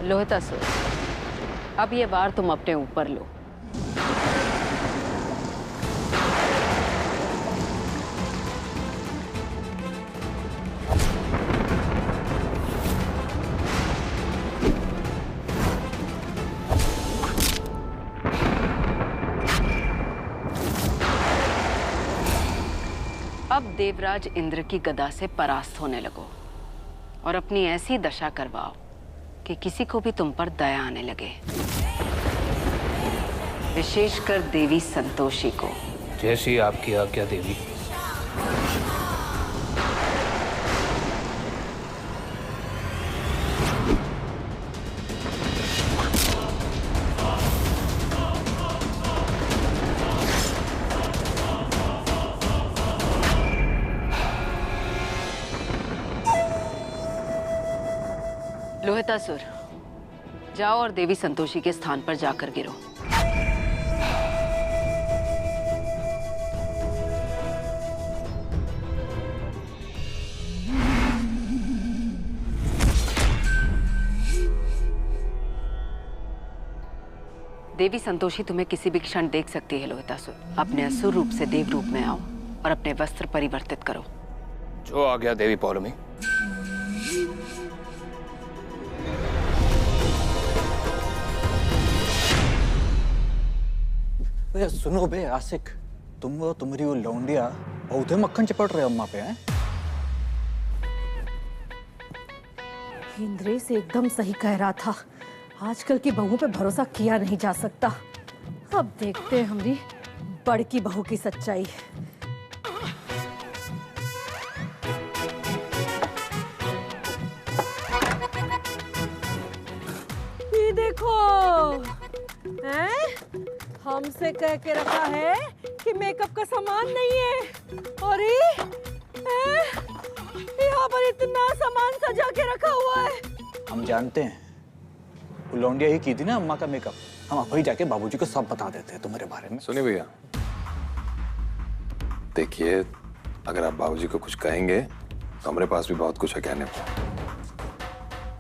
लोहितासुर, अब ये वार तुम अपने ऊपर लो। अब देवराज इंद्र की गदा से परास्त होने लगो और अपनी ऐसी दशा करवाओ कि किसी को भी तुम पर दया आने लगे, विशेषकर देवी संतोषी को। जैसी आपकी आज्ञा देवी। लोहितासुर, जाओ और देवी संतोषी के स्थान पर जाकर गिरो। देवी संतोषी तुम्हें किसी भी क्षण देख सकती है लोहितासुर। अपने असुर रूप से देव रूप में आओ और अपने वस्त्र परिवर्तित करो। जो आ गया देवी पौलमी। सुनो बे आशिक, तुम्हारी वो लौंडिया बहुत मक्खन चिपट रहे अम्मा पे हैं। इंद्रेश एकदम सही कह रहा था, आजकल की बहुओं पे भरोसा किया नहीं जा सकता। अब देखते हैं हमारी बड़की बहू की सच्चाई। ये देखो, हैं? हमसे कह के रखा है कि मेकअप का सामान नहीं है, और यहाँ पर इतना सामान सजा के रखा हुआ है। हम जानते हैं, वो लौंडिया ही की थी ना अम्मा का मेकअप। हम अभी जाके बाबूजी को सब बता देते हैं तुम्हारे बारे में। सुनिए भैया, देखिए अगर आप बाबूजी को कुछ कहेंगे तो हमारे पास भी बहुत कुछ है कहने को।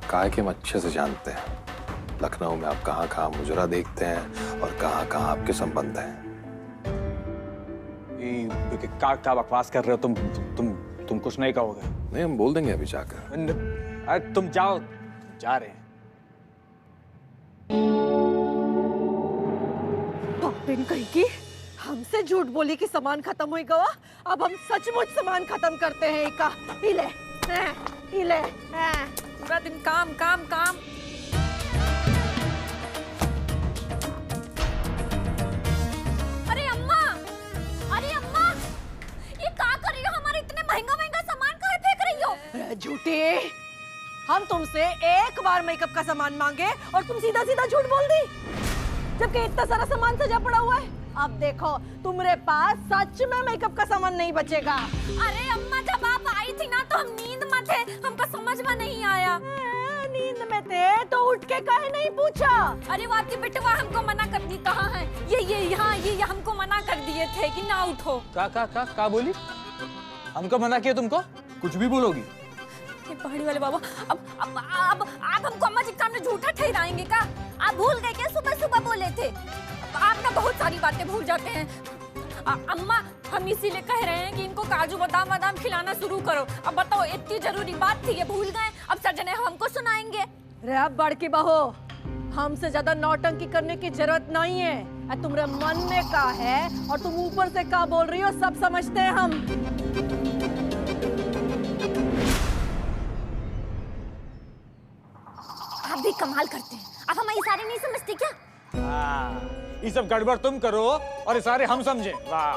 काहे कि हम अच्छे से जानते हैं लखनऊ में आप कहाँ कहाँ मुजरा देखते हैं और कहाँ कहाँ आपके संबंध हैं। क्या बकवास कर रहे हो तुम कुछ नहीं कहोगे। नहीं, हम बोल देंगे अभी जाकर। अरे तुम जाओ, जा रहे हैं। पापिन कहीं की, हमसे झूठ बोली कि सामान खत्म हुई गवा। अब हम सचमुच सामान खत्म करते हैं। इका हिले हिले, पूरा दिन काम काम काम। अरे अम्मा, ये क्या कर रही हो? हमारे इतने महंगा महंगा सामान कहाँ फेंक रही हो? झूठी, हम तुमसे एक बार मेकअप का सामान मांगे और तुम सीधा सीधा झूठ बोल दी, जबकि इतना सारा सामान सजा पड़ा हुआ है। अब देखो, तुम्हारे पास सच में मेकअप का सामान नहीं बचेगा। अरे अम्मा, जब आप आई थी ना तो हम नींद में थे, हमको समझ में नहीं आया। नींद में थे तो उठ के काहे नहीं पूछा? अरे वो आपकी बेटवा हमको मना कर दी। कहाँ है ये यहाँ ये हमको मना कर दिए थे कि ना उठो। का बोली? हमको मना किया? तुमको कुछ भी बोलोगी? पहाड़ी वाले बाबा, अब आप हमको अम्मा जी के सामने झूठा ठहराएंगे क्या? आप भूल गए क्या सुबह सुबह बोले थे? आप ना बहुत सारी बातें भूल जाते हैं। अम्मा, हम इसीलिए कह रहे हैं कि इनको काजू बादाम बादाम खिलाना शुरू करो। अब बताओ, इतनी जरूरी बात थी, ये भूल गए। अब सजने हमको सुनाएंगे। रे बड़की बहू, हमसे ज्यादा नौटंकी करने की जरूरत नहीं है। तुम्हारे मन में क्या है और तुम ऊपर से क्या बोल रही हो, सब समझते हैं हम। आप भी कमाल करते हैं, आप हमारी सारी नहीं समझते क्या? ये सब गड़बड़ तुम करो और इशारे हम समझे। वाह!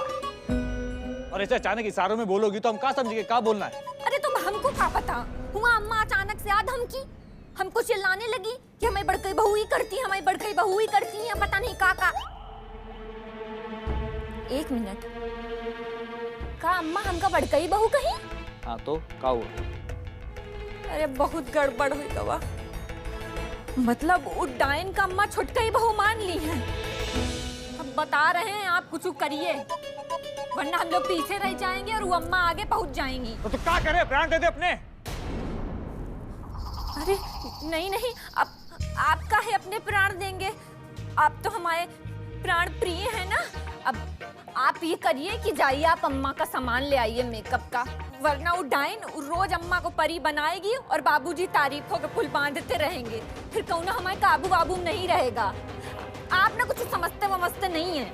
और ऐसे अचानक इशारों में बोलोगी तो हम क्या समझेंगे क्या बोलना है? अरे तुम हमको क्या पता हुआ? अम्मा अचानक से याद हमको चिल्लाने लगी कि हमारी बड़कई बहू ही करती है, हमारी बड़कई बहू ही करती है, पता नहीं का। एक मिनट, का अम्मा हमका बड़कई बहू कही? हाँ तो क्या हुआ? अरे बहुत गड़बड़ हुई गवा। मतलब उड्डायन का अम्मा छुटकई बहू मान ली है। अब बता रहे हैं, आप कुछ करिए वरना हम लोग पीछे रह जाएंगे और वो अम्मा आगे पहुंच जाएंगी। तो तू क्या करे? प्राण दे दे अपने। अरे नहीं, आप काहे अपने प्राण देंगे? आप तो हमारे प्राण प्रिय है ना। अब आप ये करिए कि जाइए आप अम्मा का सामान ले आइए मेकअप का, वरना वो डाइन रोज अम्मा को परी बनाएगी और बाबूजी तारीफों के पुल बांधते रहेंगे। फिर कहूँ ना हमारे काबू वाबू नहीं रहेगा। आप ना कुछ समझते वमझते नहीं है।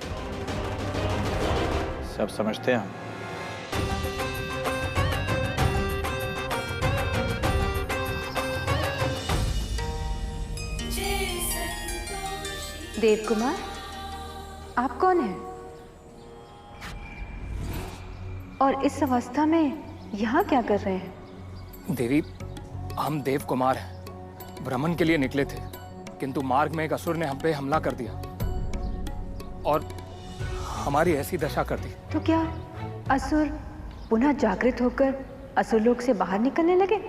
सब समझते हैं हम। देव कुमार, आप कौन हैं? और इस अवस्था में यहाँ क्या कर रहे हैं? देवी, हम देव कुमार हैं। भ्रमण के लिए निकले थे, किंतु मार्ग में एक असुर ने हम पे हमला कर दिया और हमारी ऐसी दशा कर दी। तो क्या असुर पुनः जागृत होकर असुरलोक से बाहर निकलने लगे?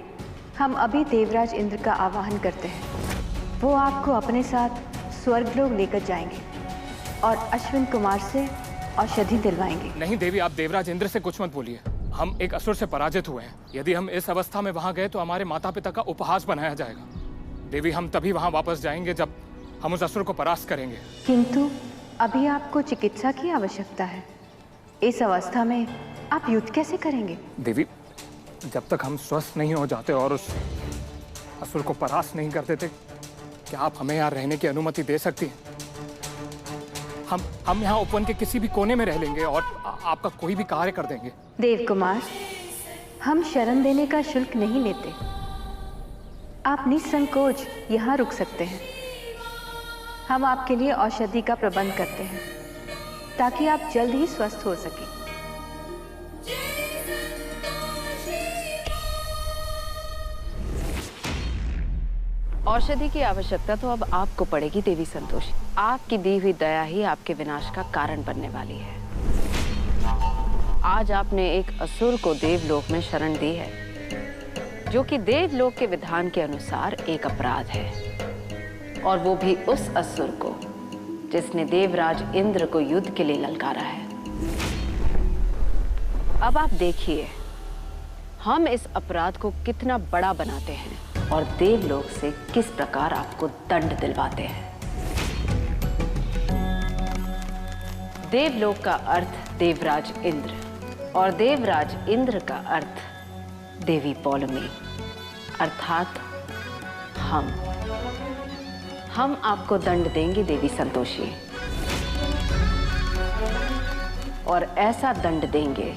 हम अभी देवराज इंद्र का आवाहन करते हैं। वो आपको अपने साथ स्वर्गलोक लेकर जाएंगे और अश्विन कुमार से औषधि दिलवाएंगे। नहीं देवी, आप देवराज इंद्र से कुछ मत बोलिए। हम एक असुर से पराजित हुए हैं। यदि हम इस अवस्था में वहां गए तो हमारे माता पिता का उपहास बनाया जाएगा। देवी, हम तभी वहां वापस जाएंगे जब हम उस असुर को परास्त करेंगे। किंतु अभी आपको चिकित्सा की आवश्यकता है। इस अवस्था में आप युद्ध कैसे करेंगे? देवी, जब तक हम स्वस्थ नहीं हो जाते और उस असुर को परास्त नहीं कर देते, क्या आप हमें यहाँ रहने की अनुमति दे सकती हैं? हम यहाँ उपवन के किसी भी कोने में रह लेंगे और आपका कोई भी कार्य कर देंगे। देव कुमार, हम शरण देने का शुल्क नहीं लेते। आप निसंकोच यहाँ रुक सकते हैं। हम आपके लिए औषधि का प्रबंध करते हैं ताकि आप जल्द ही स्वस्थ हो सकें। औषधि की आवश्यकता तो अब आपको पड़ेगी देवी संतोषी। आपकी दी हुई दया ही आपके विनाश का कारण बनने वाली है। आज आपने एक असुर को देवलोक में शरण दी है, जो कि देवलोक के विधान के अनुसार एक अपराध है, और वो भी उस असुर को जिसने देवराज इंद्र को युद्ध के लिए ललकारा है। अब आप देखिए हम इस अपराध को कितना बड़ा बनाते हैं और देवलोक से किस प्रकार आपको दंड दिलवाते हैं। देवलोक का अर्थ देवराज इंद्र और देवराज इंद्र का अर्थ देवी पौलमी, अर्थात हम आपको दंड देंगे देवी संतोषी, और ऐसा दंड देंगे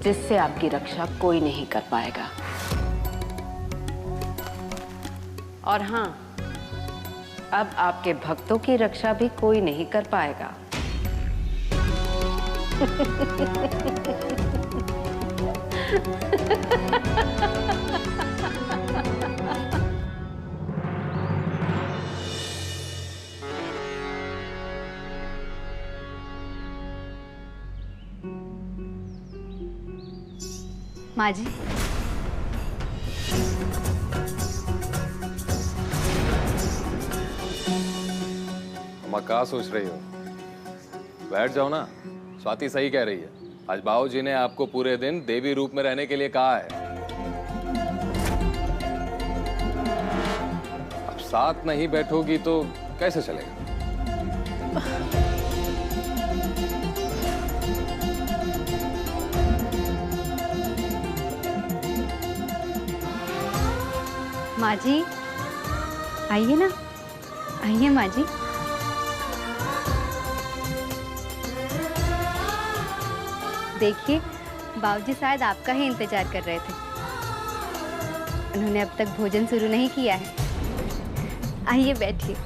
जिससे आपकी रक्षा कोई नहीं कर पाएगा। और हाँ, अब आपके भक्तों की रक्षा भी कोई नहीं कर पाएगा। माँ जी, अम्मा क्या सोच रही हो? बैठ जाओ ना। स्वाति सही कह रही है। आज बाबूजी ने आपको पूरे दिन देवी रूप में रहने के लिए कहा है। अब साथ नहीं बैठोगी तो कैसे चलेगा? माँ जी, आइए ना, आइए माँ जी। देखिए, बाबूजी शायद आपका ही इंतजार कर रहे थे। उन्होंने अब तक भोजन शुरू नहीं किया है। आइए बैठिए।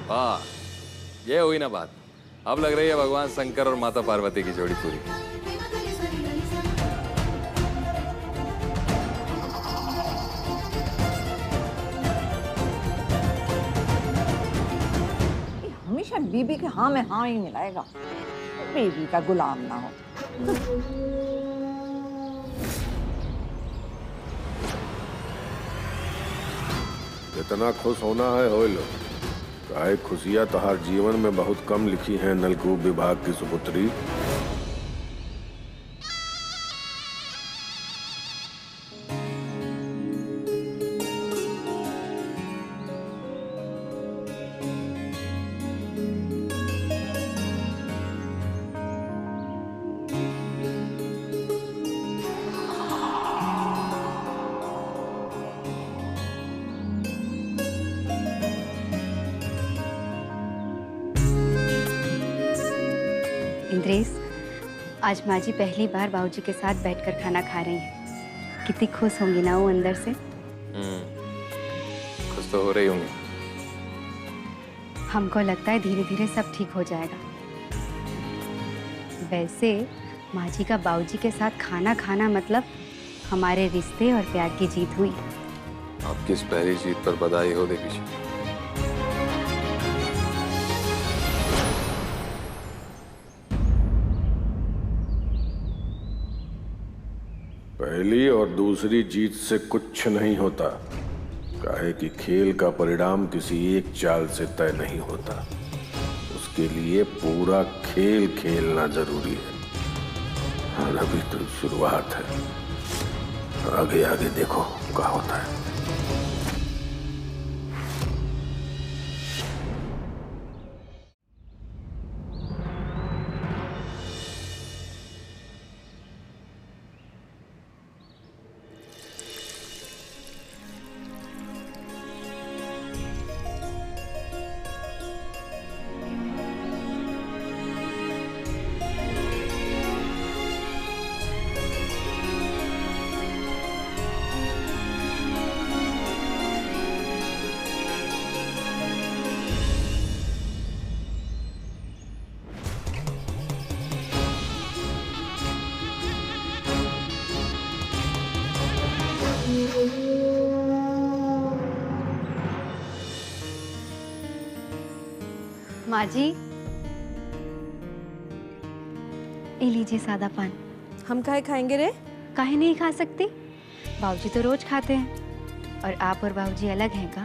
हाँ, ये हुई ना बात। अब लग रही है भगवान शंकर और माता पार्वती की जोड़ी पूरी। हमेशा बीबी के हाँ में हाँ ही मिलाएगा, बीबी का गुलाम ना हो। कितना खुश होना है हो लो। काहे खुशियां तो हर जीवन में बहुत कम लिखी हैं नलकूप विभाग की सुपुत्री। इंद्रेश, आज माँ जी पहली बार बाबूजी के साथ बैठकर खाना खा रही हैं। कितनी खुश होंगी ना वो अंदर से। खुश तो हो रही होंगी। हमको लगता है धीरे धीरे सब ठीक हो जाएगा। वैसे माँ जी का बाबूजी के साथ खाना खाना मतलब हमारे रिश्ते और प्यार की जीत हुई। आपकी इस पहली जीत पर बधाई हो देवी जी। पहली और दूसरी जीत से कुछ नहीं होता, काहे कि खेल का परिणाम किसी एक चाल से तय नहीं होता। उसके लिए पूरा खेल खेलना जरूरी है। और अभी तो शुरुआत है, आगे आगे देखो क्या होता है। माँ जी, ये लीजिए सादा पान। हम काहे खाएंगे रे? काहे नहीं खा सकती? बाबूजी तो रोज खाते हैं। और आप और बाबूजी अलग हैं का?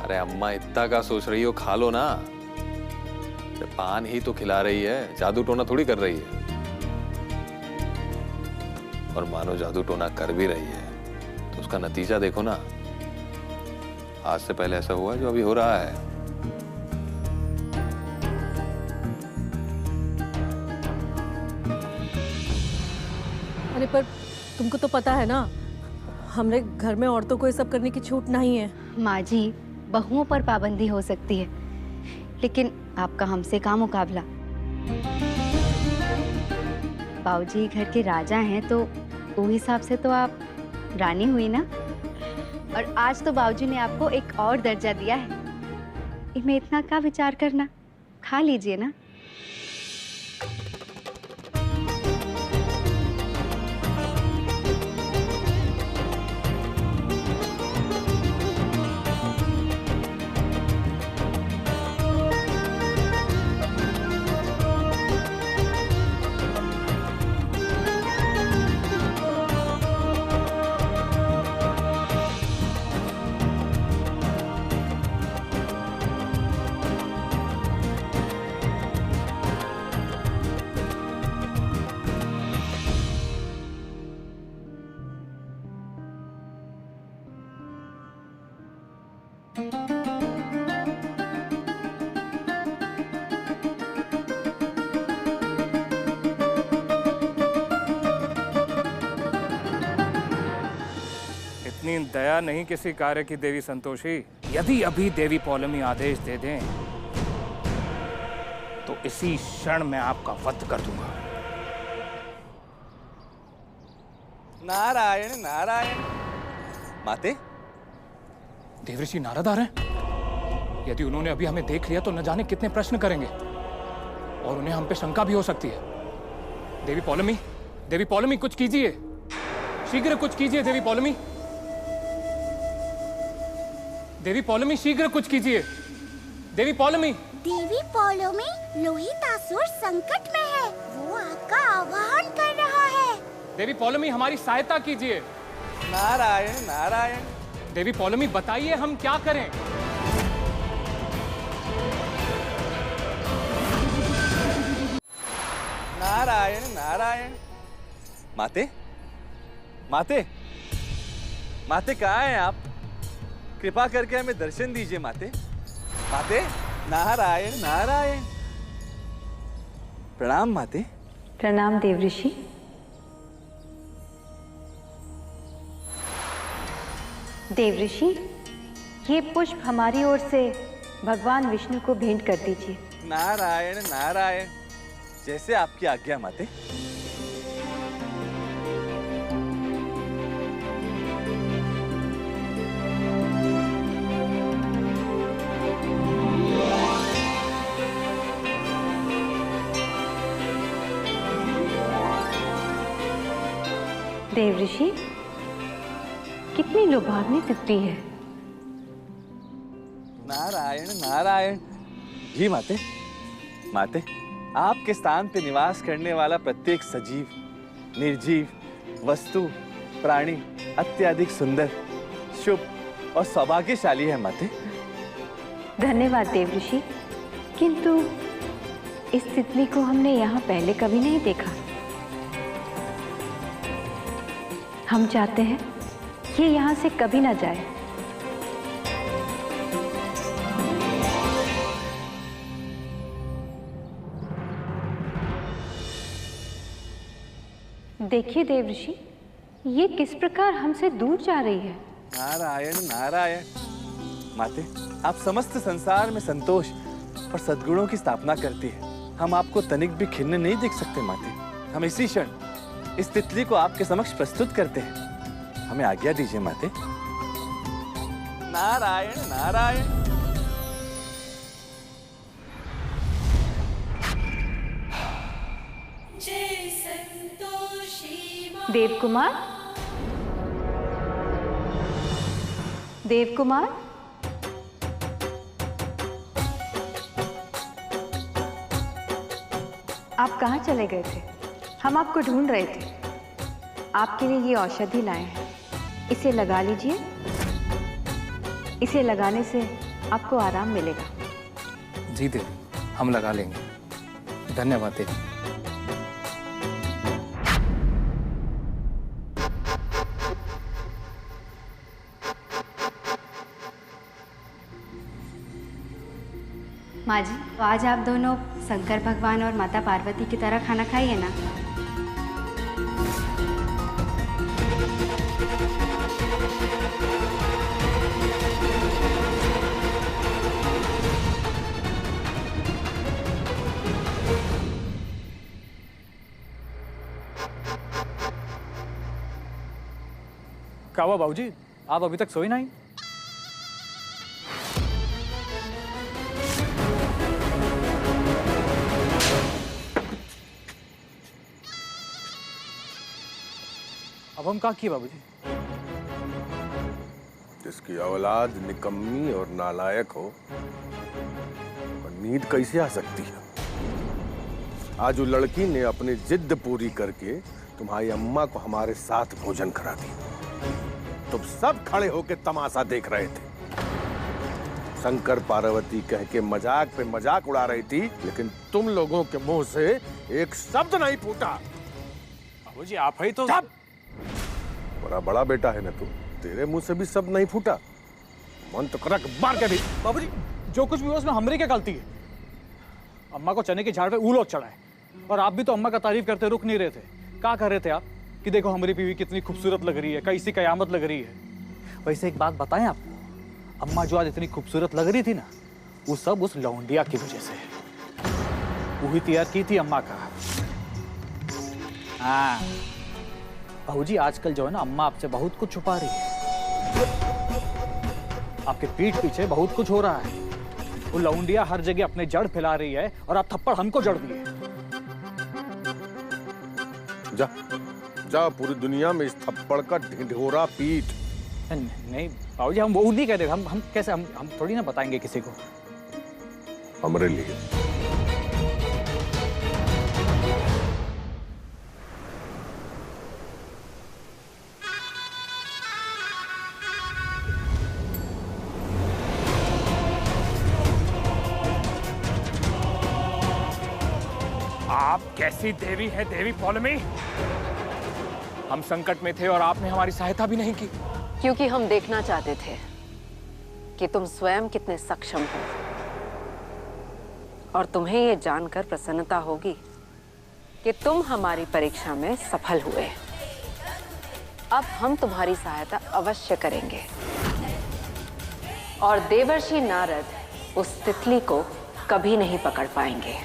अरे अम्मा इतना का सोच रही हो, खा लो ना। पान ही तो खिला रही है, जादू टोना थोड़ी कर रही है। और मानो जादू टोना कर भी रही है तो उसका नतीजा देखो ना। आज से पहले ऐसा हुआ जो अभी हो रहा है। अरे पर तुमको तो पता है ना, हमरे घर में औरतों को ये सब करने की छूट नहीं है। माँ जी, बहुओं पर पाबंदी हो सकती है, लेकिन आपका हमसे का मुकाबला। बाबूजी घर के राजा हैं तो वो हिसाब से तो आप रानी हुई ना। और आज तो बाबूजी ने आपको एक और दर्जा दिया है। इनमें इतना क्या विचार करना, खा लीजिए ना। इतनी दया नहीं किसी कार्य की देवी संतोषी। यदि अभी देवी पौलमी आदेश दे दें तो इसी क्षण मैं आपका वध कर दूंगा। नारायण नारायण। माते, देवऋषि नारद आ रहे हैं। यदि उन्होंने अभी हमें देख लिया तो न जाने कितने प्रश्न करेंगे और उन्हें हम पे शंका भी हो सकती है। देवी पौलमी कुछ कीजिए, शीघ्र कुछ कीजिए। देवी पौलमी शीघ्र कुछ कीजिए। देवी पौलमी लोहितासुर संकट में है, वो आपका आह्वान कर रहा है। देवी पौलमी हमारी सहायता कीजिए। नारायण नारायण। देवी पौलमी बताइए हम क्या करें? नारायण नारायण। माते माते माते कहाँ हैं आप? कृपा करके हमें दर्शन दीजिए माते। माते नारायण नारायण। प्रणाम माते। प्रणाम देवऋषि। देवऋषि, ये पुष्प हमारी ओर से भगवान विष्णु को भेंट कर दीजिए। नारायण नारायण। जैसे आपकी आज्ञा माते। देवऋषि, कितनी लुभावनी तितली है। नारायण नारायण। जी माते। माते, आपके स्थान पे निवास करने वाला प्रत्येक सजीव, निर्जीव, वस्तु, प्राणी अत्यधिक सुंदर, शुभ और सौभाग्यशाली है माते। धन्यवाद देवऋषि, किंतु इस तितली को हमने यहाँ पहले कभी नहीं देखा। हम चाहते हैं ये यहाँ से कभी ना जाए। देखिए देवऋषि, ये किस प्रकार हमसे दूर जा रही है। नारायण नारायण। माते, आप समस्त संसार में संतोष और सद्गुणों की स्थापना करती है। हम आपको तनिक भी खिन्न नहीं देख सकते माते। हम इसी क्षण इस तितली को आपके समक्ष प्रस्तुत करते हैं। हमें आज्ञा दीजिए माते। नारायण नारायण। देवकुमार, देवकुमार, आप कहाँ चले गए थे? हम आपको ढूंढ रहे थे। आपके लिए ये औषधि लाए हैं, इसे लगा लीजिए। इसे लगाने से आपको आराम मिलेगा। जी देवी, हम लगा लेंगे। धन्यवाद देवी। माँ जी, तो आज आप दोनों शंकर भगवान और माता पार्वती की तरह खाना खाइए ना। क्या हुआ बाबूजी, आप अभी तक सोए नहीं? अब हम क्या किए बाबूजी? जिसकी औलाद निकम्मी और नालायक हो, और नींद कैसे आ सकती है? आज वो लड़की ने अपनी जिद पूरी करके तुम्हारी अम्मा को हमारे साथ भोजन करा दी। तुम सब खड़े होकर तमाशा देख रहे थे। शंकर पार्वती कह के मजाक पे मजाक उड़ा रही थी, लेकिन तुम लोगों के मुंह से एक शब्द नहीं फूटा। बाबूजी आप ही तो बड़ा बड़ा बेटा है ना तू, तेरे मुंह से भी शब्द नहीं फूटा। मन तो करा मार के भी। बाबूजी जो कुछ भी हो उसमें हमरी क्या गलती है? अम्मा को चने की झाड़ पे ऊलोट चढ़ा है, और आप भी तो अम्मा का तारीफ करते रुक नहीं रहे थे। क्या कर रहे थे आप कि देखो हमारी बीवी कितनी खूबसूरत लग रही है, कैसी कयामत लग रही है। वैसे एक बात बताएं आपको, अम्मा जो आज इतनी खूबसूरत लग रही थी ना, वो सब उस लौंडिया की वजह से है। वही तैयार की थी अम्मा का। हाँ बहूजी, आजकल जो है ना, अम्मा आपसे बहुत कुछ छुपा रही है। आपके पीठ पीछे बहुत कुछ हो रहा है। वो लौंडिया हर जगह अपने जड़ फैला रही है, और आप थप्पड़ हमको जड़ दिए। जा जा, पूरी दुनिया में इस थप्पड़ का ढिढोरा पीट। नहीं बाबूजी, हम वो नहीं कह रहे। हम कैसे, हम थोड़ी ना बताएंगे किसी को। हमरे लिए आप कैसी देवी है देवी पौलमी? हम संकट में थे और आपने हमारी सहायता भी नहीं की। क्योंकि हम देखना चाहते थे कि तुम स्वयं कितने सक्षम हो, और तुम्हें ये जानकर प्रसन्नता होगी कि तुम हमारी परीक्षा में सफल हुए। अब हम तुम्हारी सहायता अवश्य करेंगे और देवर्षि नारद उस तितली को कभी नहीं पकड़ पाएंगे।